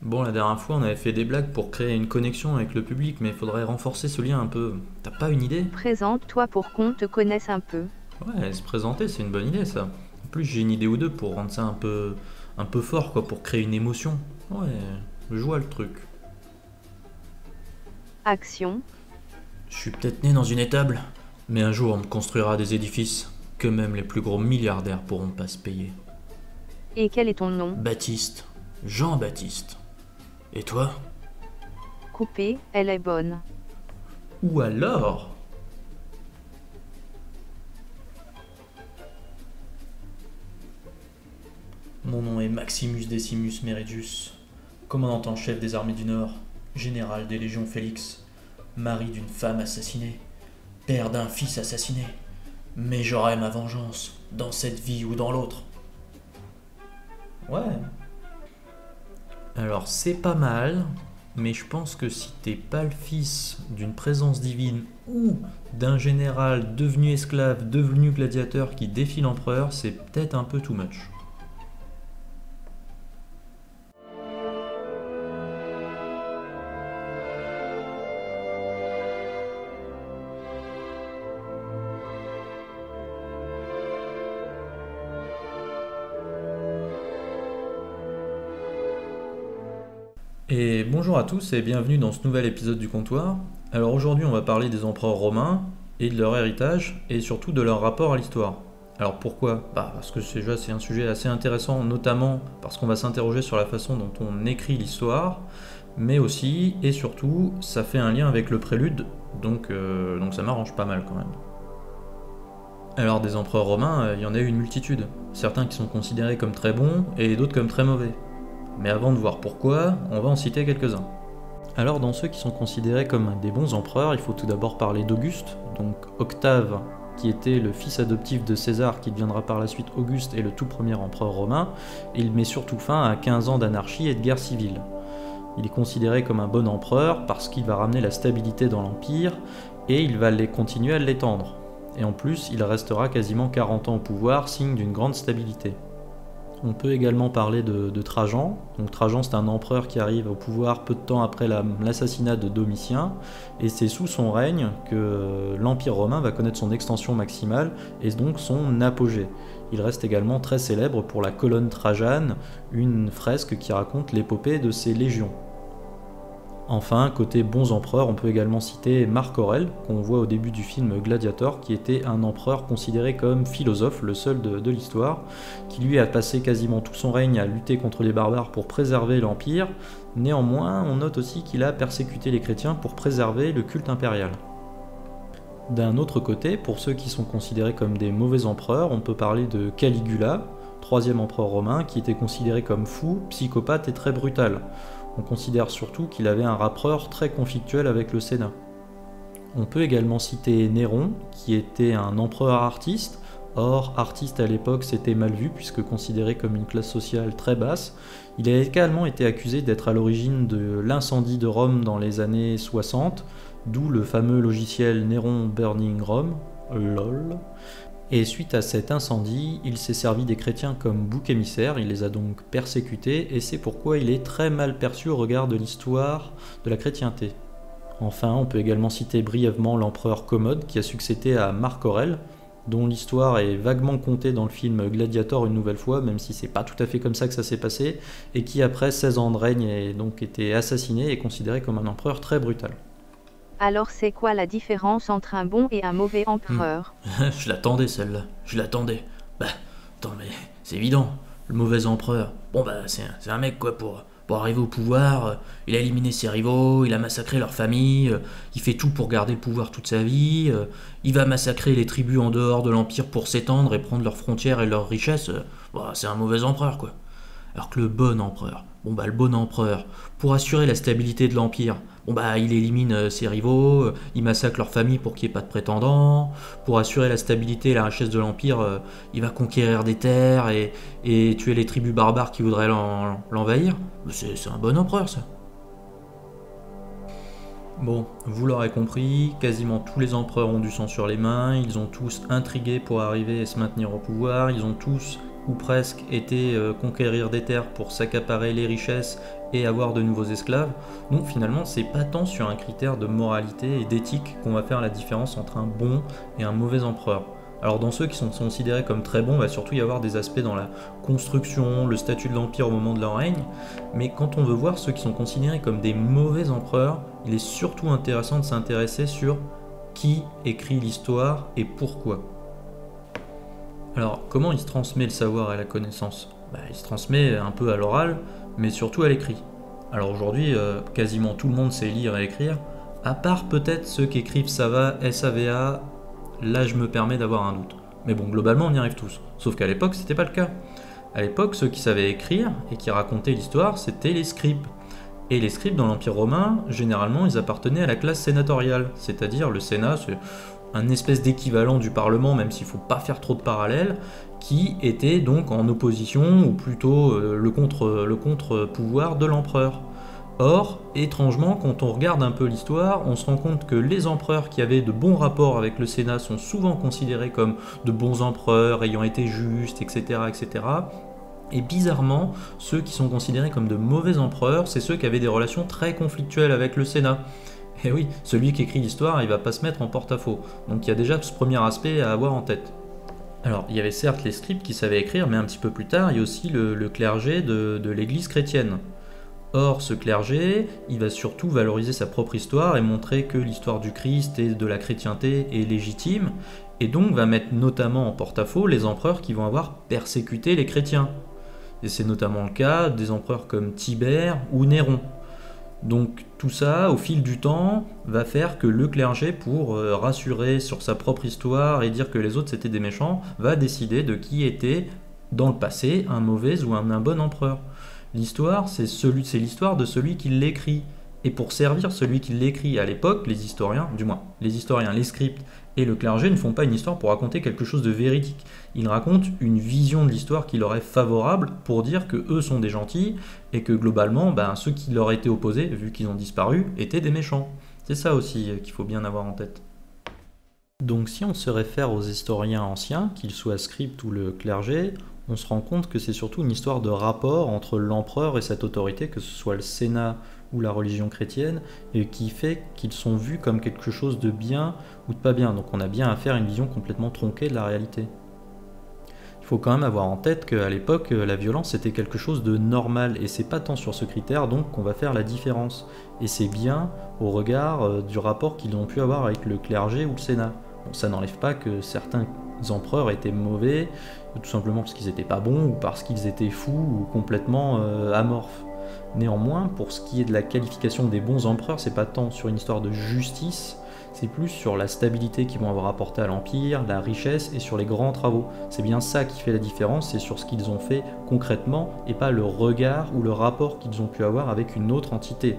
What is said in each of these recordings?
Bon, la dernière fois, on avait fait des blagues pour créer une connexion avec le public, mais il faudrait renforcer ce lien un peu. T'as pas une idée? Présente-toi pour qu'on te connaisse un peu. Ouais, se présenter, c'est une bonne idée ça. En plus, j'ai une idée ou deux pour rendre ça un peu fort, quoi, pour créer une émotion. Ouais, je vois le truc. Action. Je suis peut-être né dans une étable, mais un jour on me construira des édifices que même les plus gros milliardaires pourront pas se payer. Et quel est ton nom? Baptiste, Jean-Baptiste. Et toi? Coupé, elle est bonne. Ou alors, mon nom est Maximus Decimus Meridius, commandant en chef des armées du Nord, général des légions Félix, mari d'une femme assassinée, père d'un fils assassiné. Mais j'aurai ma vengeance, dans cette vie ou dans l'autre. Ouais. Alors c'est pas mal, mais je pense que si t'es pas le fils d'une présence divine ou d'un général devenu esclave, devenu gladiateur qui défie l'empereur, c'est peut-être un peu too much. Et bonjour à tous et bienvenue dans ce nouvel épisode du comptoir. Alors aujourd'hui on va parler des empereurs romains et de leur héritage et surtout de leur rapport à l'histoire. Alors pourquoi? Parce que déjà c'est un sujet assez intéressant, notamment parce qu'on va s'interroger sur la façon dont on écrit l'histoire, mais aussi et surtout ça fait un lien avec le prélude, donc ça m'arrange pas mal quand même. Alors des empereurs romains, il y en a eu une multitude, certains qui sont considérés comme très bons et d'autres comme très mauvais. Mais avant de voir pourquoi, on va en citer quelques-uns. Alors dans ceux qui sont considérés comme des bons empereurs, il faut tout d'abord parler d'Auguste, donc Octave, qui était le fils adoptif de César, qui deviendra par la suite Auguste et le tout premier empereur romain, et il met surtout fin à 15 ans d'anarchie et de guerre civile. Il est considéré comme un bon empereur parce qu'il va ramener la stabilité dans l'empire, et il va continuer à l'étendre. Et en plus, il restera quasiment 40 ans au pouvoir, signe d'une grande stabilité. On peut également parler de Trajan. Donc Trajan, c'est un empereur qui arrive au pouvoir peu de temps après l'assassinat de Domitien, et c'est sous son règne que l'Empire romain va connaître son extension maximale et donc son apogée. Il reste également très célèbre pour la colonne Trajane, une fresque qui raconte l'épopée de ses légions. Enfin, côté bons empereurs, on peut également citer Marc Aurèle, qu'on voit au début du film Gladiator, qui était un empereur considéré comme philosophe, le seul de l'histoire, qui lui a passé quasiment tout son règne à lutter contre les barbares pour préserver l'Empire. Néanmoins, on note aussi qu'il a persécuté les chrétiens pour préserver le culte impérial. D'un autre côté, pour ceux qui sont considérés comme des mauvais empereurs, on peut parler de Caligula, troisième empereur romain, qui était considéré comme fou, psychopathe et très brutal. On considère surtout qu'il avait un rapport très conflictuel avec le Sénat. On peut également citer Néron, qui était un empereur artiste. Or, artiste à l'époque c'était mal vu puisque considéré comme une classe sociale très basse. Il a également été accusé d'être à l'origine de l'incendie de Rome dans les années 60, d'où le fameux logiciel Néron Burning Rome, LOL. Et suite à cet incendie, il s'est servi des chrétiens comme bouc émissaire, il les a donc persécutés, et c'est pourquoi il est très mal perçu au regard de l'histoire de la chrétienté. Enfin, on peut également citer brièvement l'empereur Commode, qui a succédé à Marc Aurèle, dont l'histoire est vaguement contée dans le film Gladiator une nouvelle fois, même si c'est pas tout à fait comme ça que ça s'est passé, et qui après 16 ans de règne a donc été assassiné et considéré comme un empereur très brutal. Alors c'est quoi la différence entre un bon et un mauvais Hmm. empereur? Je l'attendais celle-là, je l'attendais. Bah, attends, mais c'est évident. Le mauvais empereur, bon bah c'est un mec quoi pour arriver au pouvoir, il a éliminé ses rivaux, il a massacré leur famille, il fait tout pour garder le pouvoir toute sa vie, il va massacrer les tribus en dehors de l'Empire pour s'étendre et prendre leurs frontières et leurs richesses, bah, c'est un mauvais empereur quoi. Alors que le bon empereur, bon bah le bon empereur, pour assurer la stabilité de l'Empire, bon bah il élimine ses rivaux, il massacre leur famille pour qu'il n'y ait pas de prétendants, pour assurer la stabilité et la richesse de l'Empire, il va conquérir des terres et tuer les tribus barbares qui voudraient l'envahir. C'est un bon empereur ça. Bon, vous l'aurez compris, quasiment tous les empereurs ont du sang sur les mains, ils ont tous intrigué pour arriver et se maintenir au pouvoir, ils ont tous ou presque, était conquérir des terres pour s'accaparer les richesses et avoir de nouveaux esclaves. Donc finalement, c'est pas tant sur un critère de moralité et d'éthique qu'on va faire la différence entre un bon et un mauvais empereur. Alors dans ceux qui sont considérés comme très bons, il va surtout y avoir des aspects dans la construction, le statut de l'empire au moment de leur règne, mais quand on veut voir ceux qui sont considérés comme des mauvais empereurs, il est surtout intéressant de s'intéresser sur qui écrit l'histoire et pourquoi. Alors comment il se transmet le savoir et la connaissance ? Il se transmet un peu à l'oral, mais surtout à l'écrit. Alors aujourd'hui, quasiment tout le monde sait lire et écrire, à part peut-être ceux qui écrivent SAVA, là je me permets d'avoir un doute. Mais bon, globalement on y arrive tous. Sauf qu'à l'époque c'était pas le cas. À l'époque, ceux qui savaient écrire et qui racontaient l'histoire, c'était les scribes. Et les scribes dans l'Empire romain, généralement ils appartenaient à la classe sénatoriale, c'est-à-dire le Sénat, c'est un espèce d'équivalent du Parlement, même s'il ne faut pas faire trop de parallèles, qui était donc en opposition, ou plutôt le contre-pouvoir de l'empereur. Or, étrangement, quand on regarde un peu l'histoire, on se rend compte que les empereurs qui avaient de bons rapports avec le Sénat sont souvent considérés comme de bons empereurs, ayant été justes, etc., etc. Et bizarrement, ceux qui sont considérés comme de mauvais empereurs, c'est ceux qui avaient des relations très conflictuelles avec le Sénat. Et oui, celui qui écrit l'histoire, il va pas se mettre en porte-à-faux. Donc il y a déjà ce premier aspect à avoir en tête. Alors, il y avait certes les scribes qui savaient écrire, mais un petit peu plus tard, il y a aussi le clergé de l'église chrétienne. Or, ce clergé, il va surtout valoriser sa propre histoire et montrer que l'histoire du Christ et de la chrétienté est légitime, et donc va mettre notamment en porte-à-faux les empereurs qui vont avoir persécuté les chrétiens. Et c'est notamment le cas des empereurs comme Tibère ou Néron. Donc tout ça, au fil du temps, va faire que le clergé, pour rassurer sur sa propre histoire et dire que les autres c'était des méchants, va décider de qui était, dans le passé, un mauvais ou un bon empereur. L'histoire, c'est l'histoire de celui qui l'écrit. Et pour servir celui qui l'écrit à l'époque, les historiens, les scripts et le clergé ne font pas une histoire pour raconter quelque chose de véridique. Ils racontent une vision de l'histoire qui leur est favorable pour dire que eux sont des gentils et que globalement, ceux qui leur étaient opposés, vu qu'ils ont disparu, étaient des méchants. C'est ça aussi qu'il faut bien avoir en tête. Donc si on se réfère aux historiens anciens, qu'ils soient scripts ou le clergé, on se rend compte que c'est surtout une histoire de rapport entre l'empereur et cette autorité, que ce soit le Sénat ou la religion chrétienne, et qui fait qu'ils sont vus comme quelque chose de bien ou de pas bien. Donc on a bien affaire à une vision complètement tronquée de la réalité. Il faut quand même avoir en tête qu'à l'époque, la violence était quelque chose de normal, et c'est pas tant sur ce critère donc qu'on va faire la différence. Et c'est bien au regard du rapport qu'ils ont pu avoir avec le clergé ou le Sénat. Bon, ça n'enlève pas que certains empereurs étaient mauvais, tout simplement parce qu'ils n'étaient pas bons, ou parce qu'ils étaient fous, ou complètement amorphes. Néanmoins, pour ce qui est de la qualification des bons empereurs, c'est pas tant sur une histoire de justice, c'est plus sur la stabilité qu'ils vont avoir apporté à l'Empire, la richesse et sur les grands travaux. C'est bien ça qui fait la différence, c'est sur ce qu'ils ont fait concrètement et pas le regard ou le rapport qu'ils ont pu avoir avec une autre entité,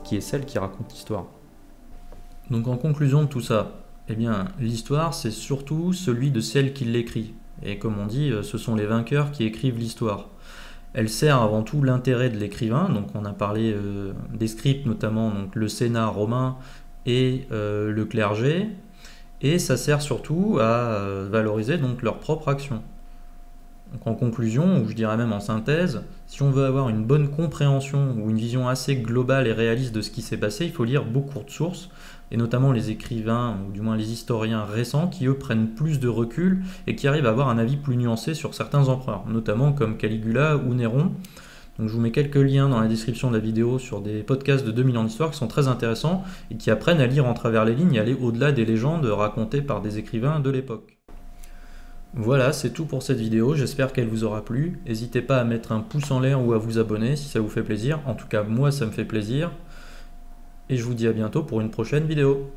qui est celle qui raconte l'histoire. Donc en conclusion de tout ça, l'histoire c'est surtout celui de celle qui l'écrit. Et comme on dit, ce sont les vainqueurs qui écrivent l'histoire. Elle sert avant tout l'intérêt de l'écrivain, donc on a parlé des scripts notamment, donc le Sénat romain et le clergé, et ça sert surtout à valoriser donc leur propre action. Donc en conclusion, ou je dirais même en synthèse, si on veut avoir une bonne compréhension ou une vision assez globale et réaliste de ce qui s'est passé, il faut lire beaucoup de sources, et notamment les écrivains, ou du moins les historiens récents, qui eux prennent plus de recul et qui arrivent à avoir un avis plus nuancé sur certains empereurs, notamment comme Caligula ou Néron. Donc je vous mets quelques liens dans la description de la vidéo sur des podcasts de 2000 ans d'histoire qui sont très intéressants et qui apprennent à lire en travers les lignes et aller au-delà des légendes racontées par des écrivains de l'époque. Voilà, c'est tout pour cette vidéo, j'espère qu'elle vous aura plu. N'hésitez pas à mettre un pouce en l'air ou à vous abonner si ça vous fait plaisir. En tout cas, moi ça me fait plaisir. Et je vous dis à bientôt pour une prochaine vidéo.